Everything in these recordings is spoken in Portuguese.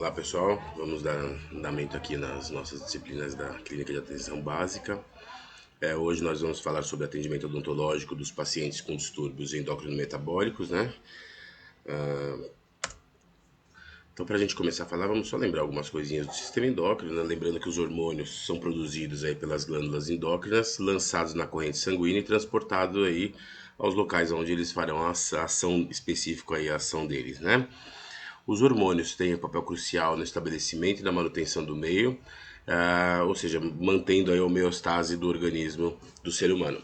Olá pessoal, vamos dar andamento aqui nas nossas disciplinas da Clínica de Atenção Básica. Hoje nós vamos falar sobre atendimento odontológico dos pacientes com distúrbios endócrino-metabólicos, né? Então, para a gente começar a falar, vamos só lembrar algumas coisinhas do sistema endócrino, né? Lembrando que os hormônios são produzidos aí pelas glândulas endócrinas, lançados na corrente sanguínea e transportados aí aos locais onde eles farão a ação específica aí, a ação deles, né? Os hormônios têm um papel crucial no estabelecimento e na manutenção do meio, ou seja, mantendo a homeostase do organismo do ser humano.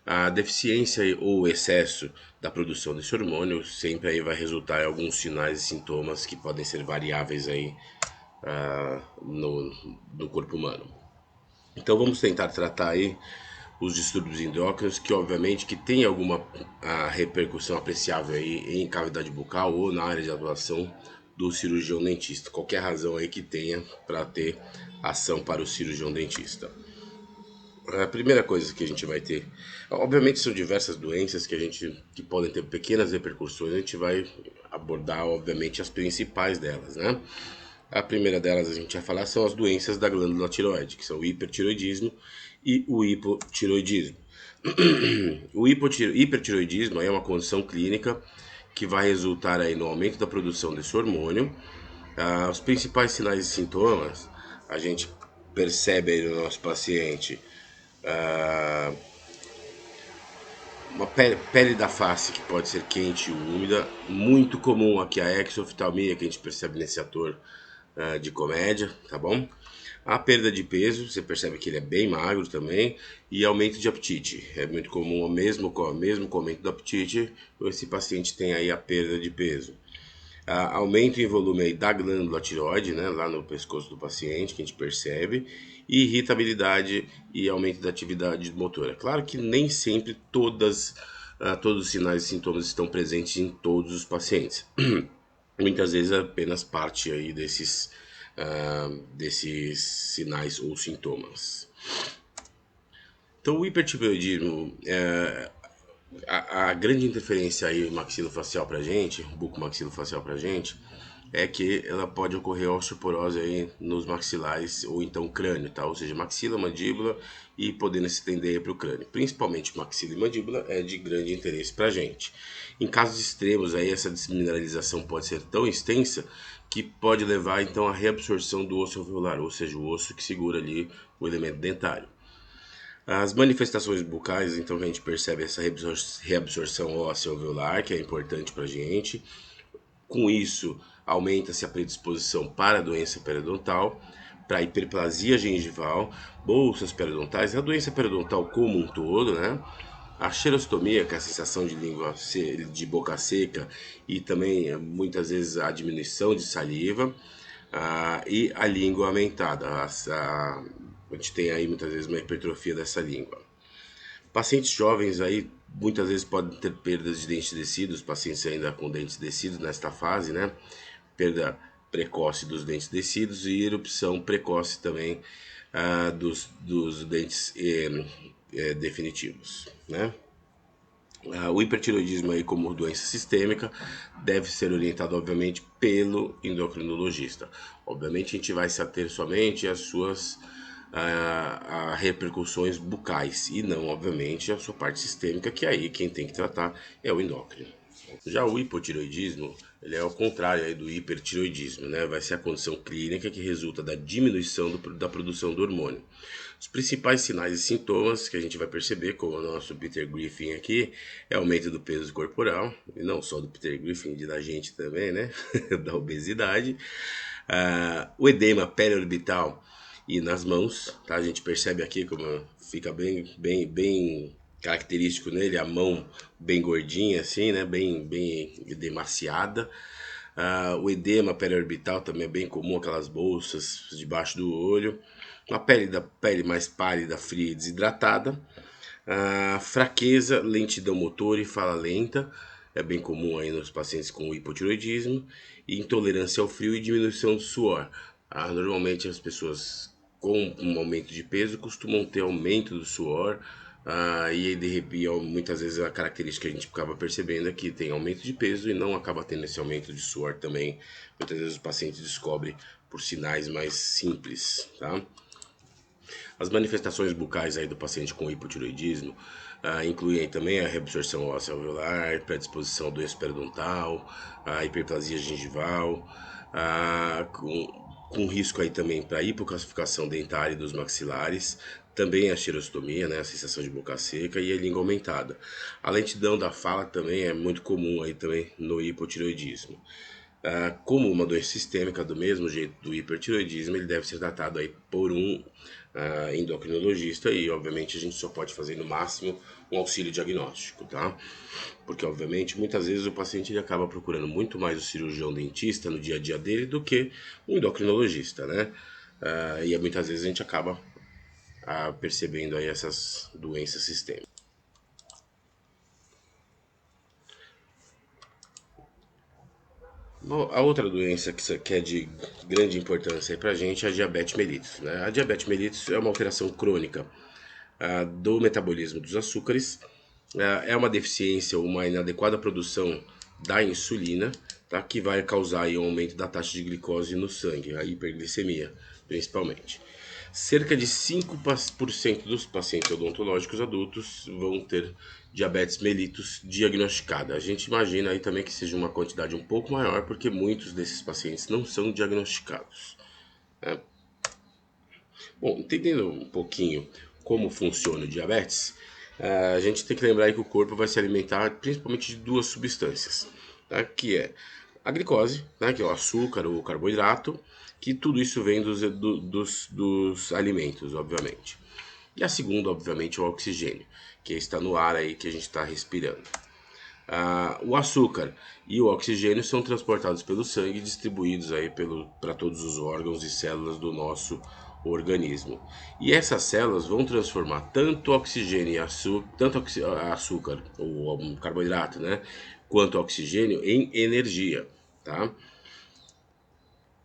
A deficiência ou excesso da produção desse hormônio sempre aí vai resultar em alguns sinais e sintomas que podem ser variáveis aí no corpo humano. Então vamos tentar tratar aí os distúrbios endócrinos que obviamente que tem alguma repercussão apreciável aí em cavidade bucal ou na área de atuação do cirurgião dentista. Qualquer razão aí que tenha para ter ação para o cirurgião dentista. A primeira coisa que a gente vai ter, obviamente são diversas doenças que podem ter pequenas repercussões, a gente vai abordar obviamente as principais delas, né? A primeira delas a gente vai falar são as doenças da glândula tireoide, que são o hipertireoidismo e o hipotireoidismo. O hipertireoidismo é uma condição clínica que vai resultar aí no aumento da produção desse hormônio. Os principais sinais e sintomas a gente percebe aí no nosso paciente uma pele da face que pode ser quente e úmida, muito comum aqui a exoftalmia que a gente percebe nesse ator de comédia, tá bom? A perda de peso, você percebe que ele é bem magro também, e aumento de apetite. É muito comum, mesmo com o aumento do apetite, esse paciente tem aí a perda de peso. Aumento em volume aí da glândula tireoide, né, lá no pescoço do paciente, que a gente percebe, e irritabilidade e aumento da atividade motora. Claro que nem sempre todos os sinais e sintomas estão presentes em todos os pacientes. Muitas vezes é apenas parte aí desses sinais ou sintomas. Então, o hipertireoidismo, a grande interferência aí maxilofacial pra gente, bucomaxilofacial pra gente, é que ela pode ocorrer osteoporose aí nos maxilares ou então crânio, tá? Ou seja, maxila, mandíbula e podendo se estender para o crânio. Principalmente maxila e mandíbula é de grande interesse para a gente. Em casos extremos aí essa desmineralização pode ser tão extensa que pode levar então à reabsorção do osso alveolar, ou seja, o osso que segura ali o elemento dentário. As manifestações bucais, então a gente percebe essa reabsorção óssea alveolar, que é importante para a gente. Com isso, aumenta-se a predisposição para a doença periodontal, para a hiperplasia gengival, bolsas periodontais, a doença periodontal como um todo, né? A xerostomia, que é a sensação de língua de boca seca e também muitas vezes a diminuição de saliva e a língua aumentada. A gente tem aí muitas vezes uma hipertrofia dessa língua. Pacientes jovens aí muitas vezes podem ter perdas de dentes descidos, pacientes ainda com dentes descidos nesta fase, né? Perda precoce dos dentes descidos e erupção precoce também dos dentes definitivos, né? O hipertiroidismo aí como doença sistêmica deve ser orientado obviamente pelo endocrinologista. Obviamente a gente vai se ater somente às suas repercussões bucais e não obviamente a sua parte sistêmica, que aí quem tem que tratar é o endócrino. Já o hipotiroidismo, ele é ao contrário aí do hipertiroidismo, né? Vai ser a condição clínica que resulta da diminuição da produção do hormônio. Os principais sinais e sintomas que a gente vai perceber, como o nosso Peter Griffin aqui, é aumento do peso corporal, e não só do Peter Griffin, da gente também, né? Da obesidade. O edema periorbital e nas mãos, tá? A gente percebe aqui como fica bem característico nele, a mão bem gordinha assim, né? Bem demasiada. O edema periorbital também é bem comum, aquelas bolsas debaixo do olho. A pele mais pálida, fria e desidratada. Fraqueza, lentidão motora e fala lenta, é bem comum aí nos pacientes com hipotiroidismo. E intolerância ao frio e diminuição do suor. Normalmente as pessoas com um aumento de peso costumam ter aumento do suor Muitas vezes a característica que a gente acaba percebendo é que tem aumento de peso e não acaba tendo esse aumento de suor também. Muitas vezes o paciente descobre por sinais mais simples, tá? As manifestações bucais aí do paciente com hipotireoidismo incluem aí também a reabsorção óssea alveolar, predisposição à doença periodontal, a hiperplasia gengival, com risco aí também para hipocalcificação dentária dos maxilares, também a xerostomia, né, a sensação de boca seca e a língua aumentada. A lentidão da fala também é muito comum aí também no hipotireoidismo. Como uma doença sistêmica, do mesmo jeito do hipertireoidismo, ele deve ser tratado aí por um endocrinologista e, obviamente, a gente só pode fazer no máximo um auxílio diagnóstico, tá? Porque, obviamente, muitas vezes o paciente ele acaba procurando muito mais o cirurgião dentista no dia a dia dele do que um endocrinologista, né? E muitas vezes a gente acaba percebendo aí essas doenças sistêmicas. A outra doença que é de grande importância para a gente é a diabetes mellitus, né? A diabetes mellitus é uma alteração crônica do metabolismo dos açúcares, é uma deficiência ou uma inadequada produção da insulina, tá? Que vai causar aí um aumento da taxa de glicose no sangue, a hiperglicemia principalmente. Cerca de 5% dos pacientes odontológicos adultos vão ter diabetes mellitus diagnosticada. A gente imagina aí também que seja uma quantidade um pouco maior, porque muitos desses pacientes não são diagnosticados, né? Bom, entendendo um pouquinho como funciona o diabetes, a gente tem que lembrar aí que o corpo vai se alimentar principalmente de duas substâncias, tá? Que é a glicose, né? Que é o açúcar, o carboidrato, que tudo isso vem dos alimentos, obviamente. E a segunda, obviamente, é o oxigênio, que está no ar aí que a gente está respirando. O açúcar e o oxigênio são transportados pelo sangue e distribuídos aí para todos os órgãos e células do nosso organismo. E essas células vão transformar tanto oxigênio e açúcar ou carboidrato, né, quanto oxigênio em energia, tá?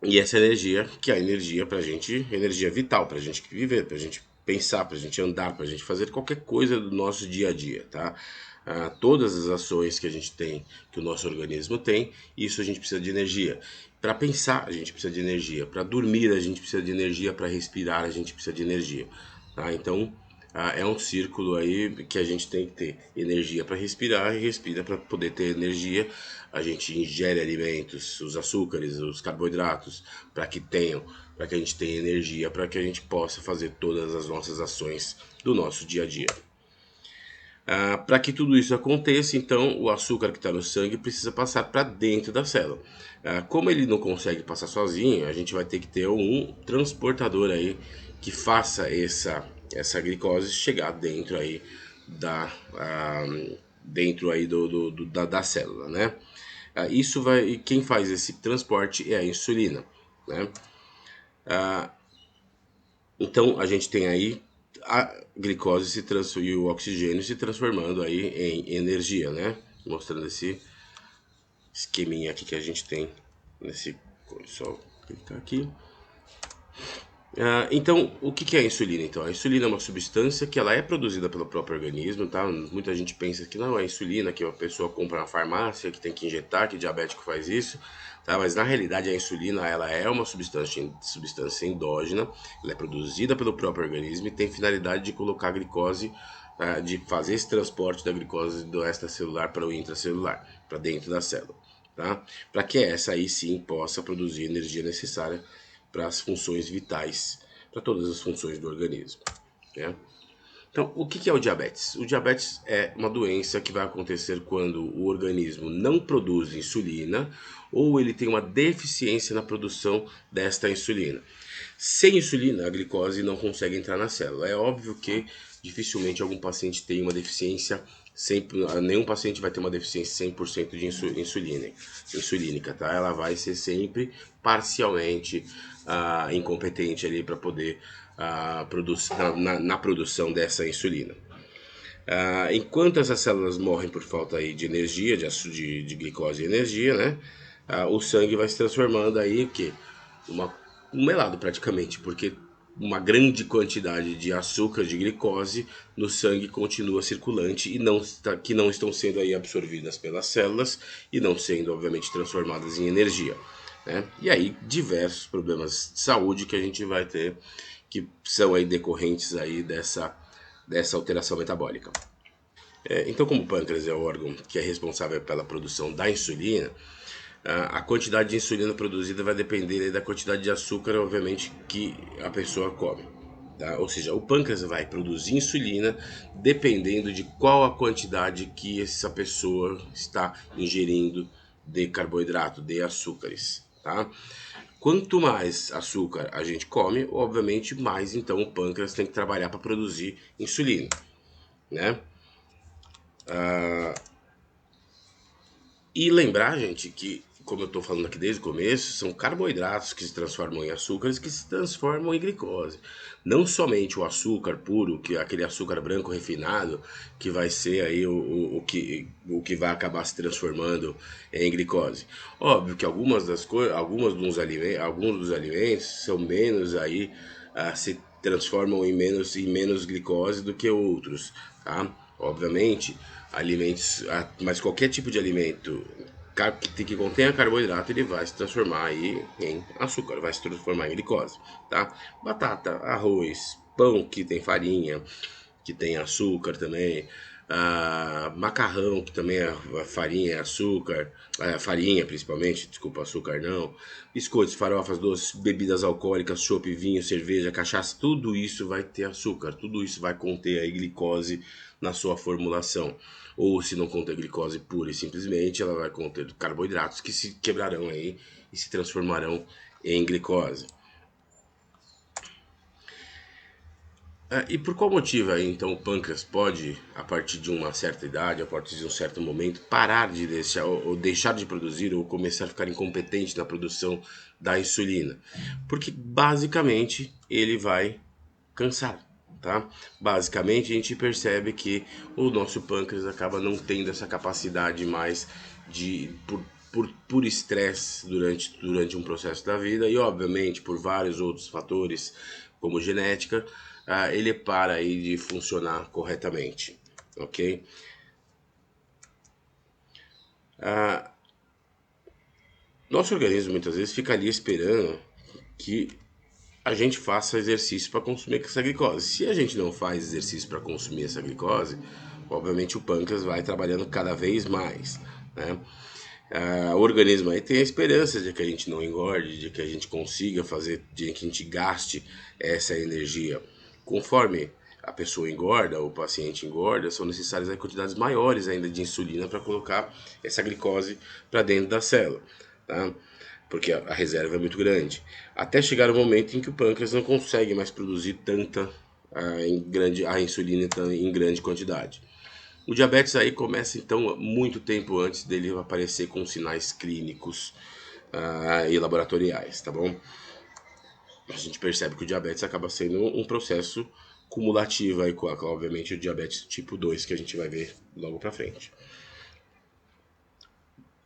E essa energia, que é a energia pra gente, energia vital pra gente viver, pra gente pensar, pra gente andar, pra gente fazer qualquer coisa do nosso dia a dia, tá? Todas as ações que a gente tem, que o nosso organismo tem, isso a gente precisa de energia. Para pensar, a gente precisa de energia. Para dormir, a gente precisa de energia. Para respirar, a gente precisa de energia, tá? Então, é um círculo aí que a gente tem que ter energia para respirar e respira para poder ter energia. A gente ingere alimentos, os açúcares, os carboidratos, para que a gente tenha energia, para que a gente possa fazer todas as nossas ações do nosso dia a dia. Para que tudo isso aconteça, então, o açúcar que está no sangue precisa passar para dentro da célula. Como ele não consegue passar sozinho, a gente vai ter que ter um transportador aí que faça essa glicose chegar dentro aí dentro aí da célula, né? Quem faz esse transporte é a insulina, né? Então a gente tem aí a glicose e o oxigênio se transformando aí em energia, né? Mostrando esse esqueminha aqui que a gente tem nesse. Só clicar aqui. Então, o que é a insulina? Então, a insulina é uma substância que ela é produzida pelo próprio organismo, tá? Muita gente pensa que não é insulina, que a pessoa compra na farmácia, que tem que injetar, que diabético faz isso, tá? Mas na realidade a insulina ela é uma substância endógena, ela é produzida pelo próprio organismo e tem finalidade de colocar a glicose, de fazer esse transporte da glicose do extracelular para o intracelular, para dentro da célula, tá? Para que essa aí sim possa produzir a energia necessária para as funções vitais, para todas as funções do organismo, né? Então, o que é o diabetes? O diabetes é uma doença que vai acontecer quando o organismo não produz insulina ou ele tem uma deficiência na produção desta insulina. Sem insulina, a glicose não consegue entrar na célula. É óbvio que dificilmente algum paciente tem uma deficiência, nenhum paciente vai ter uma deficiência 100% de insulínica, tá? Ela vai ser sempre parcialmente incompetente ali para poder na produção dessa insulina. Enquanto essas células morrem por falta aí de energia, de glicose e energia, né? O sangue vai se transformando aí um melado praticamente, porque uma grande quantidade de açúcar, de glicose, no sangue continua circulante e que não estão sendo aí absorvidas pelas células e não sendo, obviamente, transformadas em energia. Né? E aí diversos problemas de saúde que a gente vai ter, que são aí decorrentes aí dessa alteração metabólica. Então, como o pâncreas é o órgão que é responsável pela produção da insulina, a quantidade de insulina produzida vai depender da quantidade de açúcar, obviamente, que a pessoa come. Tá? Ou seja, o pâncreas vai produzir insulina dependendo de qual a quantidade que essa pessoa está ingerindo de carboidrato, de açúcares. Tá? Quanto mais açúcar a gente come, obviamente, mais então o pâncreas tem que trabalhar para produzir insulina. Né? E lembrar, gente, que, como eu estou falando aqui desde o começo, são carboidratos que se transformam em açúcares que se transformam em glicose. Não somente o açúcar puro, que é aquele açúcar branco refinado, que vai ser aí o que vai acabar se transformando em glicose. Óbvio que alguns dos alimentos são menos aí, se transformam em menos glicose do que outros, tá? Obviamente, alimentos, mas qualquer tipo de alimento que contenha carboidrato, ele vai se transformar aí em açúcar, vai se transformar em glicose, tá? Batata, arroz, pão que tem farinha, que tem açúcar também, macarrão, que também é farinha, é açúcar, farinha principalmente, desculpa, açúcar não, biscoitos, farofas, doces, bebidas alcoólicas, chopp, vinho, cerveja, cachaça, tudo isso vai ter açúcar, tudo isso vai conter aí glicose na sua formulação. Ou se não contém glicose pura e simplesmente, ela vai conter carboidratos que se quebrarão aí e se transformarão em glicose. E por qual motivo aí, então, o pâncreas pode, a partir de uma certa idade, a partir de um certo momento, parar de deixar de produzir ou começar a ficar incompetente na produção da insulina? Porque basicamente ele vai cansar, tá? Basicamente a gente percebe que o nosso pâncreas acaba não tendo essa capacidade mais de por estresse durante um processo da vida e obviamente por vários outros fatores como genética, ele para aí de funcionar corretamente, ok? Nosso organismo muitas vezes fica ali esperando que a gente faça exercício para consumir essa glicose. Se a gente não faz exercício para consumir essa glicose, obviamente o pâncreas vai trabalhando cada vez mais, né? O organismo aí tem a esperança de que a gente não engorde, de que a gente consiga fazer, de que a gente gaste essa energia. Conforme a pessoa engorda, o paciente engorda, são necessárias quantidades maiores ainda de insulina para colocar essa glicose para dentro da célula, tá? Porque a reserva é muito grande. Até chegar o momento em que o pâncreas não consegue mais produzir tanta a insulina em grande quantidade. O diabetes aí começa então muito tempo antes dele aparecer com sinais clínicos e laboratoriais, tá bom? A gente percebe que o diabetes acaba sendo um processo cumulativo aí com, obviamente, o diabetes tipo 2 que a gente vai ver logo pra frente.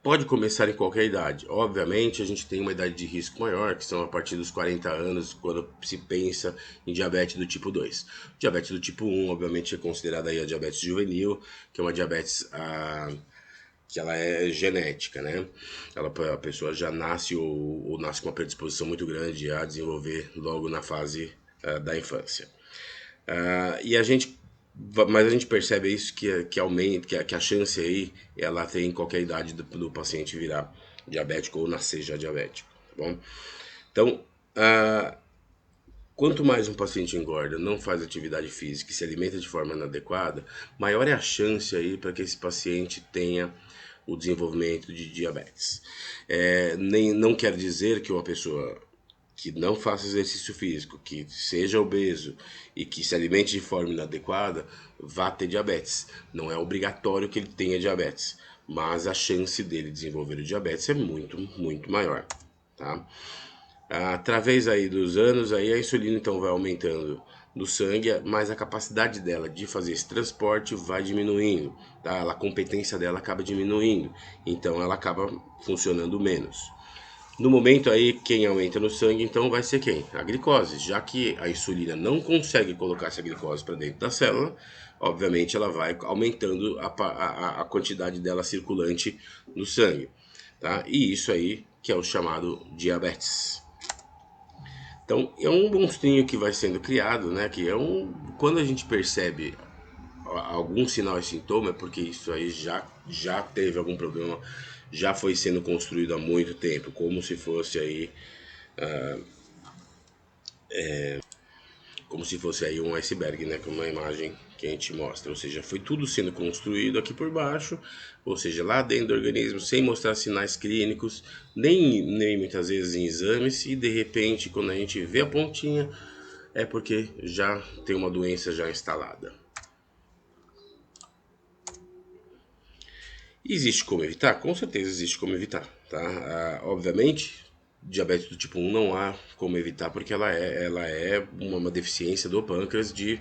Pode começar em qualquer idade. Obviamente, a gente tem uma idade de risco maior, que são a partir dos 40 anos, quando se pensa em diabetes do tipo 2. O diabetes do tipo 1, obviamente, é considerada aí a diabetes juvenil, que é uma diabetes que ela é genética, né? A pessoa já nasce ou nasce com uma predisposição muito grande a desenvolver logo na fase da infância. E a gente, mas a gente percebe isso que aumenta, que a chance aí ela tem em qualquer idade do paciente virar diabético ou nascer já diabético, tá bom? Então, quanto mais um paciente engorda, não faz atividade física e se alimenta de forma inadequada, maior é a chance aí para que esse paciente tenha o desenvolvimento de diabetes. Não quer dizer que uma pessoa que não faça exercício físico, que seja obeso e que se alimente de forma inadequada, vá ter diabetes. Não é obrigatório que ele tenha diabetes, mas a chance dele desenvolver o diabetes é muito, muito maior, tá? Através aí dos anos, aí a insulina então vai aumentando no sangue, mas a capacidade dela de fazer esse transporte vai diminuindo, tá? A competência dela acaba diminuindo, então ela acaba funcionando menos. No momento aí, quem aumenta no sangue, então vai ser quem? A glicose. Já que a insulina não consegue colocar essa glicose para dentro da célula, obviamente ela vai aumentando a quantidade dela circulante no sangue. Tá? E isso aí que é o chamado diabetes. Então, é um monstrinho que vai sendo criado, né? Que é quando a gente percebe algum sinal e sintoma, é porque isso aí já teve algum problema, já foi sendo construído há muito tempo, como se fosse aí um iceberg, né, como a imagem que a gente mostra, ou seja, foi tudo sendo construído aqui por baixo, ou seja, lá dentro do organismo, sem mostrar sinais clínicos, nem muitas vezes em exames, e de repente, quando a gente vê a pontinha, é porque já tem uma doença já instalada. Existe como evitar? Com certeza existe como evitar, tá? Obviamente, diabetes do tipo 1 não há como evitar porque ela é uma deficiência do pâncreas de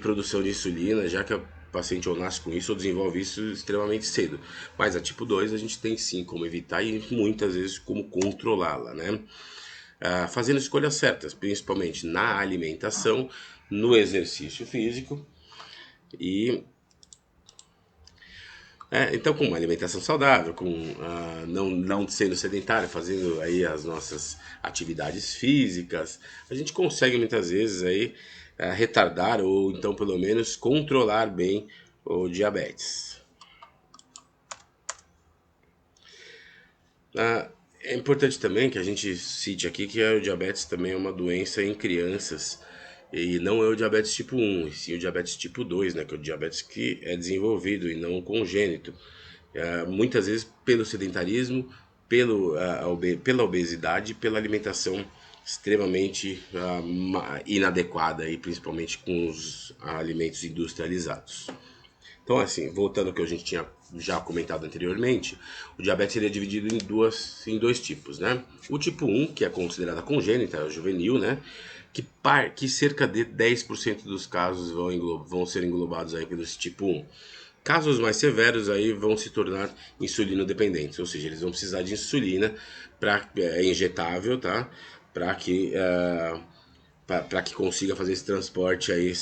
produção de insulina, já que a paciente ou nasce com isso ou desenvolve isso extremamente cedo. Mas a tipo 2 a gente tem sim como evitar e muitas vezes como controlá-la, né? Fazendo escolhas certas, principalmente na alimentação, no exercício físico e então, com uma alimentação saudável, com não sendo sedentário, fazendo aí as nossas atividades físicas, a gente consegue muitas vezes aí retardar ou então pelo menos controlar bem o diabetes. É importante também que a gente cite aqui que o diabetes também é uma doença em crianças e não é o diabetes tipo 1, e sim o diabetes tipo 2, né, que é o diabetes que é desenvolvido e não congênito. Muitas vezes pelo sedentarismo, pela obesidade, pela alimentação extremamente inadequada, e principalmente com os alimentos industrializados. Então, assim, voltando ao que a gente tinha já comentado anteriormente, o diabetes seria dividido em dois tipos, né? O tipo 1, que é considerada congênita, é o juvenil, né? Que cerca de 10% dos casos vão ser englobados aí pelo tipo 1. Casos mais severos aí vão se tornar insulino dependentes, ou seja, eles vão precisar de insulina injetável, tá? Para que para que consiga fazer esse transporte aí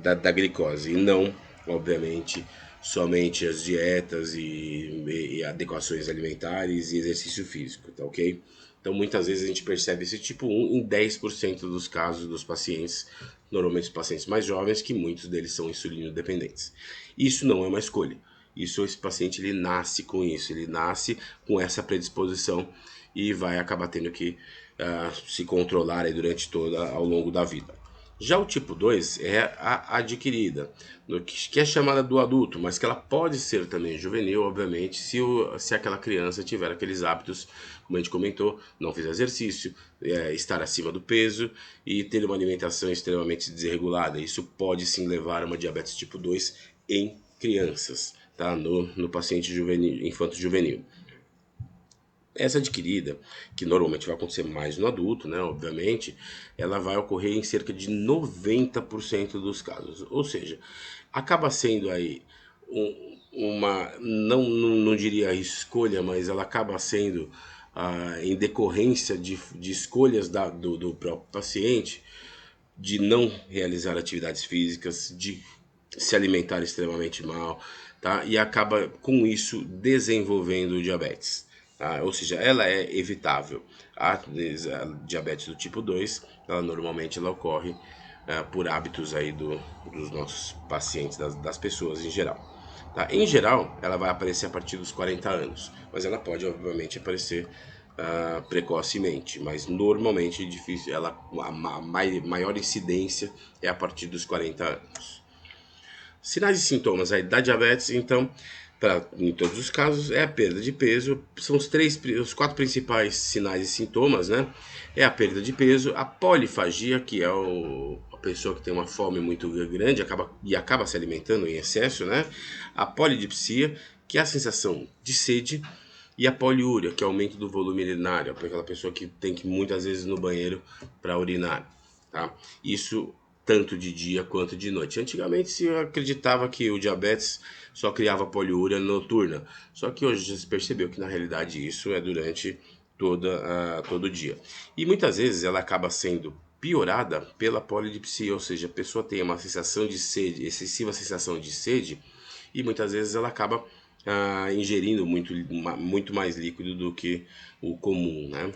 da glicose e não, obviamente, somente as dietas e adequações alimentares e exercício físico, tá ok? Então muitas vezes a gente percebe esse tipo 1 em 10% dos casos dos pacientes, normalmente os pacientes mais jovens, que muitos deles são insulino dependentes. Isso não é uma escolha. Esse paciente ele nasce com isso, ele nasce com essa predisposição e vai acabar tendo que se controlar aí durante ao longo da vida. Já o tipo 2 é a adquirida, que é chamada do adulto, mas que ela pode ser também juvenil, obviamente, se aquela criança tiver aqueles hábitos, como a gente comentou, não fizer exercício, estar acima do peso e ter uma alimentação extremamente desregulada. Isso pode sim levar a uma diabetes tipo 2 em crianças, tá? No paciente juvenil, infanto-juvenil. Essa adquirida, que normalmente vai acontecer mais no adulto, né, obviamente, ela vai ocorrer em cerca de 90% dos casos. Ou seja, acaba sendo aí uma, não diria escolha, mas ela acaba sendo em decorrência de escolhas do próprio paciente, de não realizar atividades físicas, de se alimentar extremamente mal, tá? E acaba com isso desenvolvendo o diabetes. Tá? Ou seja, ela é evitável. A diabetes do tipo 2, ela normalmente ela ocorre por hábitos aí dos nossos pacientes, das pessoas em geral. Tá? Em geral, ela vai aparecer a partir dos 40 anos, mas ela pode, obviamente, aparecer precocemente, mas normalmente é difícil, a maior incidência é a partir dos 40 anos. Sinais e sintomas aí da diabetes, então, em todos os casos, é a perda de peso. São os quatro principais sinais e sintomas, né? É a perda de peso, a polifagia, que é a pessoa que tem uma fome muito grande acaba se alimentando em excesso, né? A polidipsia, que é a sensação de sede, e a poliúria, que é o aumento do volume urinário, para aquela pessoa que tem que ir muitas vezes no banheiro para urinar, tá? Isso tanto de dia quanto de noite. Antigamente se acreditava que o diabetes só criava poliúria noturna, só que hoje já se percebeu que na realidade isso é durante todo dia. E muitas vezes ela acaba sendo piorada pela polidipsia, ou seja, a pessoa tem uma sensação de sede, excessiva sensação de sede, e muitas vezes ela acaba ingerindo muito mais líquido do que o comum, né?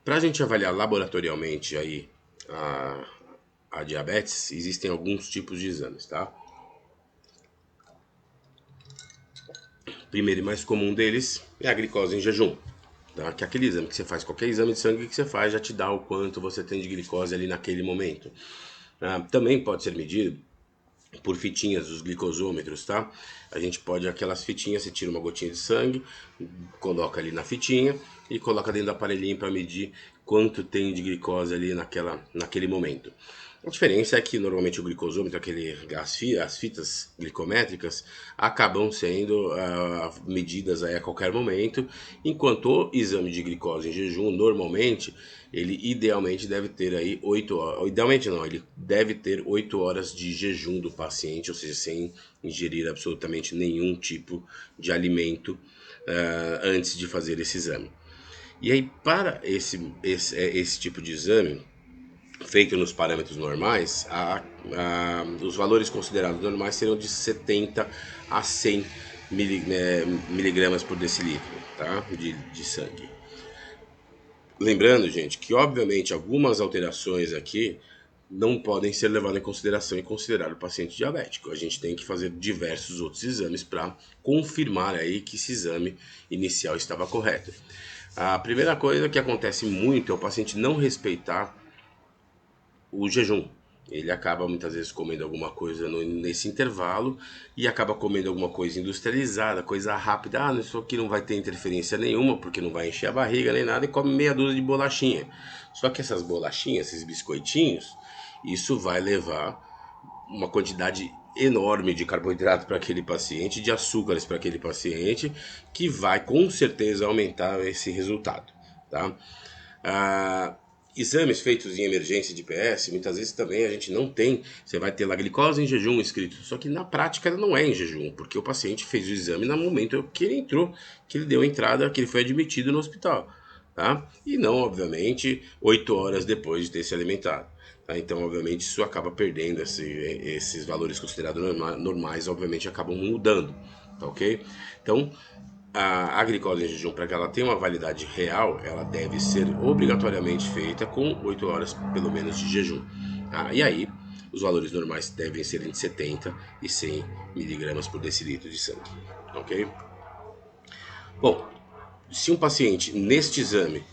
Para a gente avaliar laboratorialmente aí a, a diabetes, existem alguns tipos de exames, tá? O primeiro e mais comum deles é a glicose em jejum, tá? Que é aquele exame que você faz, qualquer exame de sangue que você faz já te dá o quanto você tem de glicose ali naquele momento. Também pode ser medido por fitinhas, os glicosômetros, tá? A gente pode, aquelas fitinhas, você tira uma gotinha de sangue, coloca ali na fitinha e coloca dentro do aparelhinho para medir quanto tem de glicose ali naquele momento. A diferença é que normalmente o glicosômetro, as fitas glicométricas, acabam sendo medidas aí a qualquer momento, enquanto o exame de glicose em jejum, normalmente, ele idealmente deve ter aí 8 horas, idealmente não, ele deve ter 8 horas de jejum do paciente, ou seja, sem ingerir absolutamente nenhum tipo de alimento antes de fazer esse exame. E aí, para esse tipo de exame, feito nos parâmetros normais, os valores considerados normais serão de 70 a 100 miligramas por decilitro, tá? De sangue. Lembrando, gente, que obviamente algumas alterações aqui não podem ser levadas em consideração e considerar o paciente diabético. A gente tem que fazer diversos outros exames para confirmar aí que esse exame inicial estava correto. A primeira coisa que acontece muito é o paciente não respeitar o jejum. Ele acaba muitas vezes comendo alguma coisa nesse intervalo e acaba comendo alguma coisa industrializada, coisa rápida. Isso aqui não vai ter interferência nenhuma, porque não vai encher a barriga nem nada, e come meia dúzia de bolachinha. Só que essas bolachinhas, esses biscoitinhos, isso vai levar uma quantidade enorme de carboidrato para aquele paciente, de açúcares para aquele paciente, que vai com certeza aumentar esse resultado, tá? Exames feitos em emergência de PS, muitas vezes também a gente não tem, você vai ter lá glicose em jejum escrito, só que na prática não é em jejum, porque o paciente fez o exame no momento que ele entrou, que ele deu a entrada, que ele foi admitido no hospital, tá? E não, obviamente, 8 horas depois de ter se alimentado. Tá? Então, obviamente, isso acaba perdendo esses valores considerados normais, obviamente, acabam mudando, tá ok? Então, a glicose em jejum, para que ela tenha uma validade real, ela deve ser obrigatoriamente feita com 8 horas pelo menos de jejum. Tá? E aí, os valores normais devem ser entre 70 e 100 miligramas por decilitro de sangue. Ok? Bom, se um paciente neste exame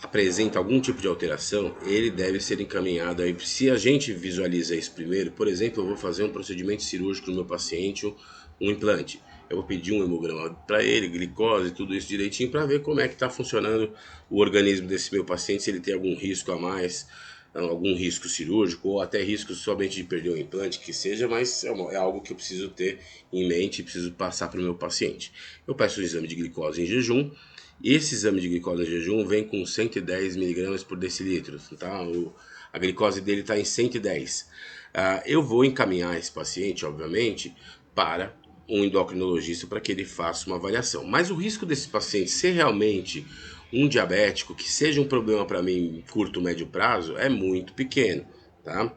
apresenta algum tipo de alteração, ele deve ser encaminhado aí. Se a gente visualiza isso primeiro, por exemplo, eu vou fazer um procedimento cirúrgico no meu paciente, um implante. Eu vou pedir um hemograma para ele, glicose, tudo isso direitinho, para ver como é que está funcionando o organismo desse meu paciente, se ele tem algum risco a mais, algum risco cirúrgico, ou até risco somente de perder o implante, que seja, mas é algo que eu preciso ter em mente e preciso passar para o meu paciente. Eu peço um exame de glicose em jejum. Esse exame de glicose em jejum vem com 110 miligramas por decilitro, tá? A glicose dele está em 110. Eu vou encaminhar esse paciente, obviamente, para um endocrinologista para que ele faça uma avaliação. Mas o risco desse paciente ser realmente um diabético, que seja um problema para mim em curto, médio prazo, é muito pequeno, tá?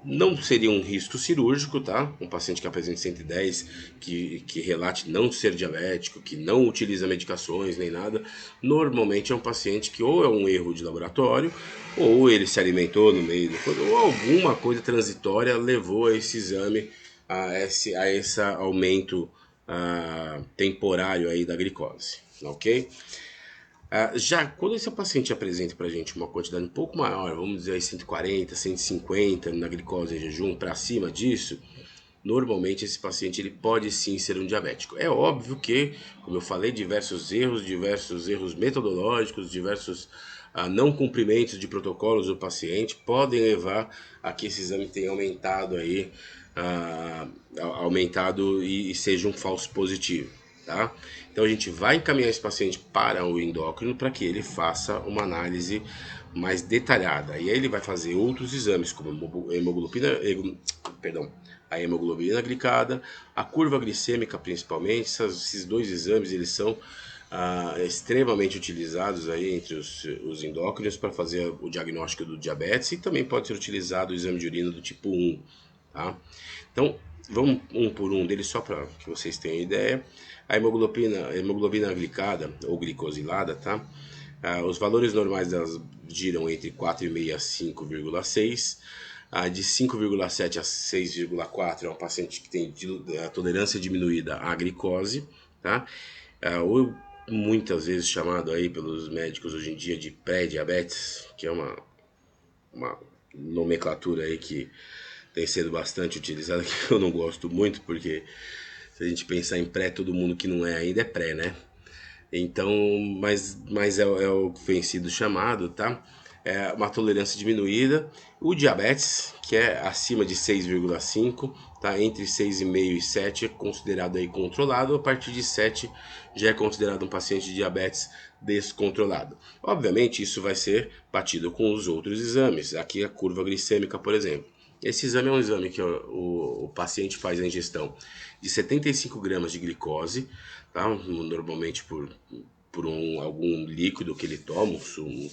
Não seria um risco cirúrgico, tá? Um paciente que apresenta 110, que relate não ser diabético, que não utiliza medicações nem nada, normalmente é um paciente que ou é um erro de laboratório, ou ele se alimentou no meio do ou alguma coisa transitória levou a esse exame, esse aumento temporário aí da glicose, ok? Já quando esse paciente apresenta para a gente uma quantidade um pouco maior, vamos dizer aí 140, 150 na glicose em jejum, para cima disso, normalmente esse paciente ele pode sim ser um diabético. É óbvio que, como eu falei, diversos erros metodológicos, diversos não cumprimentos de protocolos do paciente podem levar a que esse exame tenha aumentado aí, aumentado e seja um falso positivo. Tá? Então a gente vai encaminhar esse paciente para o endócrino para que ele faça uma análise mais detalhada. E aí ele vai fazer outros exames, como hemoglobina, perdão, a hemoglobina glicada, a curva glicêmica principalmente. Esses dois exames eles são extremamente utilizados aí entre os endócrinos para fazer o diagnóstico do diabetes, e também pode ser utilizado o exame de urina do tipo 1, tá? Então, vamos um por um deles só para que vocês tenham ideia. A hemoglobina glicada ou glicosilada, tá? Os valores normais delas giram entre 4,5 a 5,6. De 5,7 a 6,4 é um paciente que tem tolerância diminuída à glicose, tá? Ou muitas vezes chamado aí pelos médicos hoje em dia de pré-diabetes, que é uma nomenclatura aí que tem sido bastante utilizada, que eu não gosto muito, porque se a gente pensar em pré, todo mundo que não é ainda é pré, né? Então, mas é o que vem sido chamado, tá? É uma tolerância diminuída. O diabetes, que é acima de 6,5, tá? Entre 6,5 e 7 é considerado aí controlado. A partir de 7 já é considerado um paciente de diabetes descontrolado. Obviamente, isso vai ser batido com os outros exames. Aqui a curva glicêmica, por exemplo. Esse exame é um exame que o paciente faz a ingestão de 75 gramas de glicose, tá? Normalmente por algum líquido que ele toma,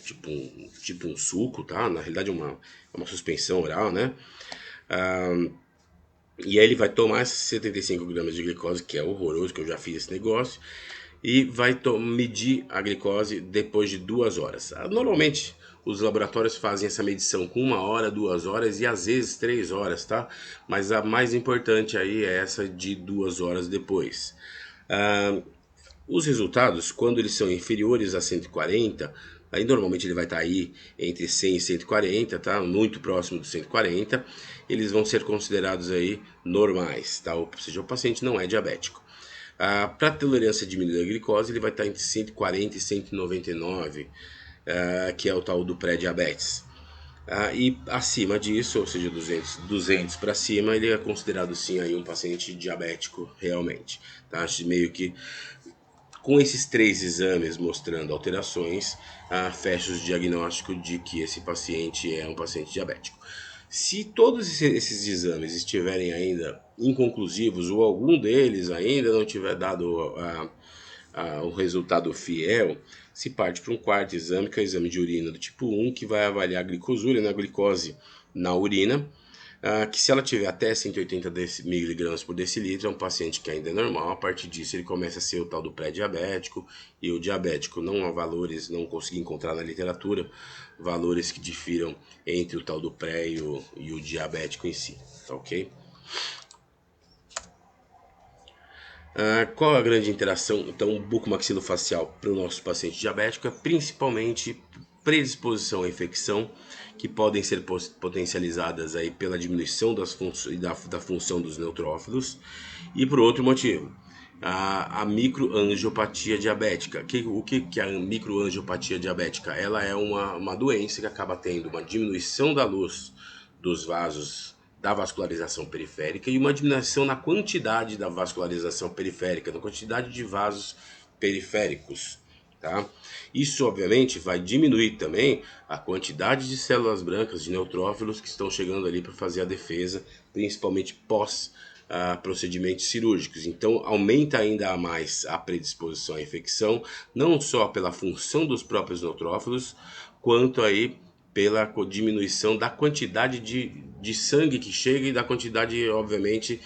tipo um suco, tá? Na realidade é uma suspensão oral, né? E aí ele vai tomar esses 75 gramas de glicose, que é horroroso, que eu já fiz esse negócio, e vai medir a glicose depois de 2 horas. Normalmente os laboratórios fazem essa medição com 1 hora, 2 horas e às vezes 3 horas, tá? Mas a mais importante aí é essa de 2 horas depois. Os resultados, quando eles são inferiores a 140, aí normalmente ele vai estar aí entre 100 e 140, tá? Muito próximo dos 140, eles vão ser considerados aí normais, tá? Ou seja, o paciente não é diabético. Para tolerância diminuída à glicose, ele vai estar entre 140 e 199, que é o tal do pré-diabetes. E acima disso, ou seja, 200 para cima, ele é considerado sim aí um paciente diabético realmente, tá? Meio que com esses 3 exames mostrando alterações, fecha o diagnóstico de que esse paciente é um paciente diabético. Se todos esses exames estiverem ainda inconclusivos ou algum deles ainda não tiver dado o resultado fiel, se parte para um quarto exame, que é o exame de urina do tipo 1, que vai avaliar a glicosúria, a glicose na urina, que se ela tiver até 180 miligramas por decilitro, é um paciente que ainda é normal. A partir disso ele começa a ser o tal do pré-diabético, e o diabético não há valores, não consegui encontrar na literatura valores que difiram entre o tal do pré e o diabético em si, tá ok? Qual a grande interação, então, bucomaxilofacial para o nosso paciente diabético? É principalmente predisposição à infecção, que podem ser potencializadas aí pela diminuição da função dos neutrófilos, e por outro motivo, a microangiopatia diabética. O que é a microangiopatia diabética? Ela é uma doença que acaba tendo uma diminuição da luz dos vasos da vascularização periférica e uma diminuição na quantidade da vascularização periférica, na quantidade de vasos periféricos. Tá? Isso, obviamente, vai diminuir também a quantidade de células brancas, de neutrófilos que estão chegando ali para fazer a defesa, principalmente pós procedimentos cirúrgicos. Então, aumenta ainda mais a predisposição à infecção, não só pela função dos próprios neutrófilos, quanto aí pela diminuição da quantidade de sangue que chega e da quantidade, obviamente,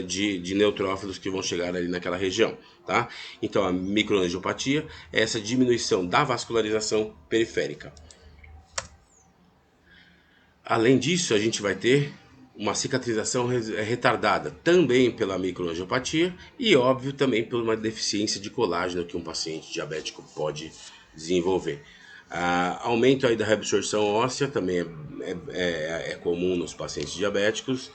de neutrófilos que vão chegar ali naquela região, tá? Então, a microangiopatia é essa diminuição da vascularização periférica. Além disso, a gente vai ter uma cicatrização retardada, também pela microangiopatia e, óbvio, também por uma deficiência de colágeno que um paciente diabético pode desenvolver. Aumento aí da reabsorção óssea também é comum nos pacientes diabéticos,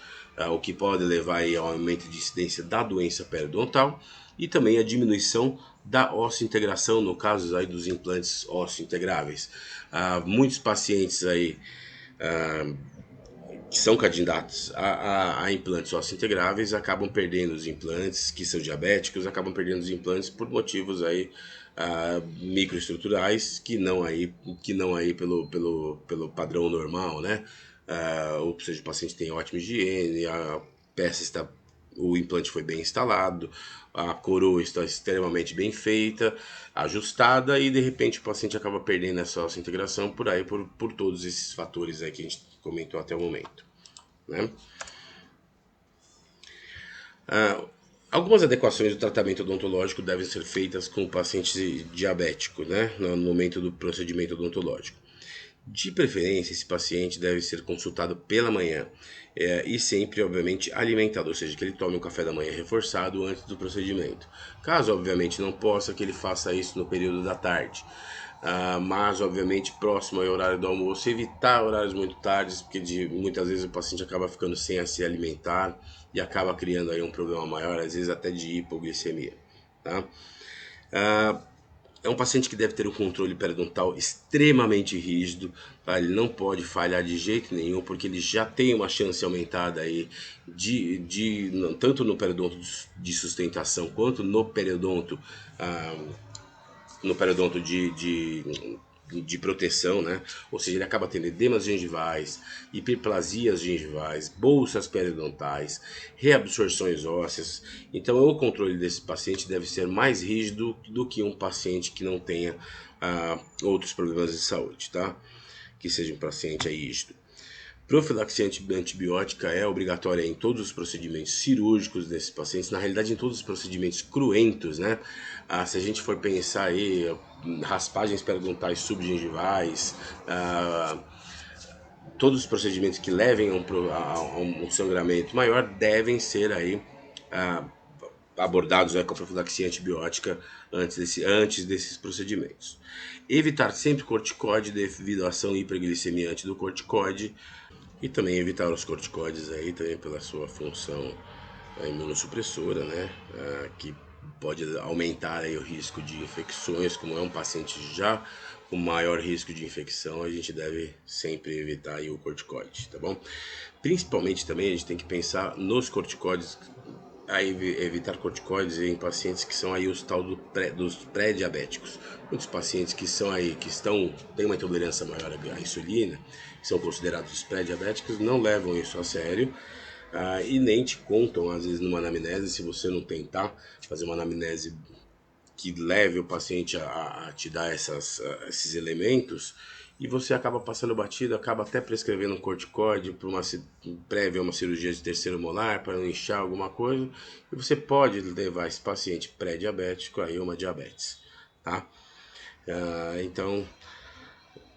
o que pode levar aí ao aumento de incidência da doença periodontal e também a diminuição da osso-integração, no caso aí dos implantes osso-integráveis. Muitos pacientes aí que são candidatos a implantes osso-integráveis acabam perdendo os implantes, que são diabéticos, acabam perdendo os implantes por motivos aí microestruturais que não aí pelo padrão normal, né? ou seja, o paciente tem ótima higiene, a peça está, o implante foi bem instalado, a coroa está extremamente bem feita, ajustada e de repente o paciente acaba perdendo essa integração por aí, por todos esses fatores aí que a gente comentou até o momento, né? Algumas adequações do tratamento odontológico devem ser feitas com o paciente diabético, né, no momento do procedimento odontológico. De preferência, esse paciente deve ser consultado pela manhã e sempre, obviamente, alimentado, ou seja, que ele tome um café da manhã reforçado antes do procedimento. Caso, obviamente, não possa, que ele faça isso no período da tarde. Mas, obviamente, próximo ao horário do almoço, evitar horários muito tardes, porque muitas vezes o paciente acaba ficando sem a se alimentar e acaba criando aí um problema maior, às vezes até de hipoglicemia. Tá? É um paciente que deve ter um controle periodontal extremamente rígido, tá? Ele não pode falhar de jeito nenhum, porque ele já tem uma chance aumentada aí tanto no periodonto de sustentação quanto no periodonto de proteção, né? Ou seja, ele acaba tendo edemas gengivais, hiperplasias gengivais, bolsas periodontais, reabsorções ósseas. Então, o controle desse paciente deve ser mais rígido do que um paciente que não tenha outros problemas de saúde, tá? Que seja um paciente aí rígido. Profilaxia antibiótica é obrigatória em todos os procedimentos cirúrgicos desses pacientes, na realidade em todos os procedimentos cruentos, né? Se a gente for pensar aí, raspagens periodontais subgengivais, todos os procedimentos que levem a um sangramento maior devem ser aí ah, abordados com a profilaxia antibiótica antes desses procedimentos. Evitar sempre corticoide devido à ação hiperglicemiante do corticoide e também evitar os corticoides aí também pela sua função imunossupressora, né? Que pode aumentar aí o risco de infecções, como é um paciente já com maior risco de infecção, a gente deve sempre evitar aí o corticoide, tá bom? Principalmente também a gente tem que pensar nos corticoides, evitar corticoides em pacientes que são aí os tal dos pré-diabéticos. Muitos pacientes que são aí, têm uma intolerância maior à insulina, que são considerados os pré-diabéticos, não levam isso a sério. E nem te contam, às vezes, numa anamnese, se você não tentar fazer uma anamnese que leve o paciente a te dar esses elementos, e você acaba passando batido, acaba até prescrevendo um corticoide para prévia uma cirurgia de terceiro molar, para não inchar alguma coisa, e você pode levar esse paciente pré-diabético a uma diabetes, tá? Então,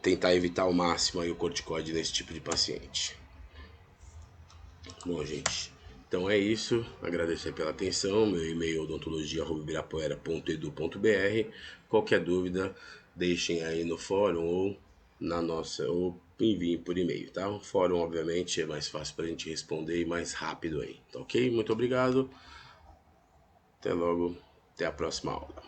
tentar evitar ao máximo aí o corticoide nesse tipo de paciente. Bom, gente, então é isso. Agradecer pela atenção. Meu e-mail é odontologia@ibirapuera.edu.br. Qualquer dúvida, deixem aí no fórum ou enviem por e-mail, tá? O fórum, obviamente, é mais fácil para a gente responder e mais rápido aí, tá ok? Muito obrigado. Até logo. Até a próxima aula.